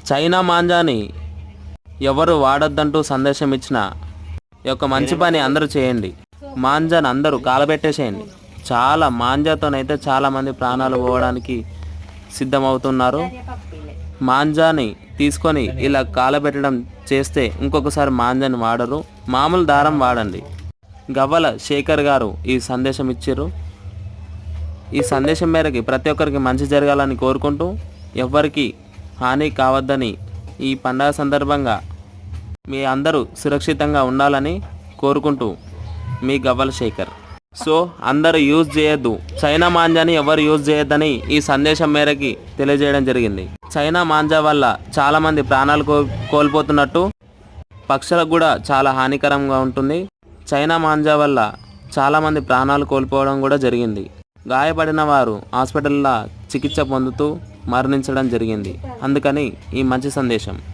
China మాంజాని ఎవరు వాడొద్దంటూ సందేశం ఇచ్చిన ఈ యొక్క మంచి పని అందరూ చేయండి. మాంజాని అందరూ కాలబెట్టేసేయండి. చాలా మాంజాతోనైతే చాలామంది ప్రాణాలు పోవడానికి సిద్ధమవుతున్నారు. మాంజాని తీసుకొని ఇలా కాలబెట్టడం చేస్తే ఇంకొకసారి మాంజాని వాడరు, మామూలు దారం వాడండి. గవ్వల శేఖర్ గారు ఈ సందేశం ఇచ్చారు. ఈ సందేశం మేరకి ప్రతి ఒక్కరికి మంచి జరగాలని కోరుకుంటూ, ఎవ్వరికి హాని కావద్దని ఈ పండగ సందర్భంగా మీ అందరూ సురక్షితంగా ఉండాలని కోరుకుంటూ మీ గవ్వల శేఖర్. సో అందరూ యూజ్ చేయొద్దు, చైనా మాంజాని ఎవరు యూజ్ చేయొద్దని ఈ సందేశం మేరకి తెలియజేయడం జరిగింది. చైనా మాంజా వల్ల చాలామంది ప్రాణాలు కోల్పోతున్నట్టు, పక్షులకు కూడా చాలా హానికరంగా ఉంటుంది. చైనా మాంజా వల్ల చాలామంది ప్రాణాలు కోల్పోవడం కూడా జరిగింది. గాయపడిన వారు హాస్పిటల్లో చికిత్స పొందుతూ మరణించడం జరిగింది. అందుకని ఈ మంచి సందేశం.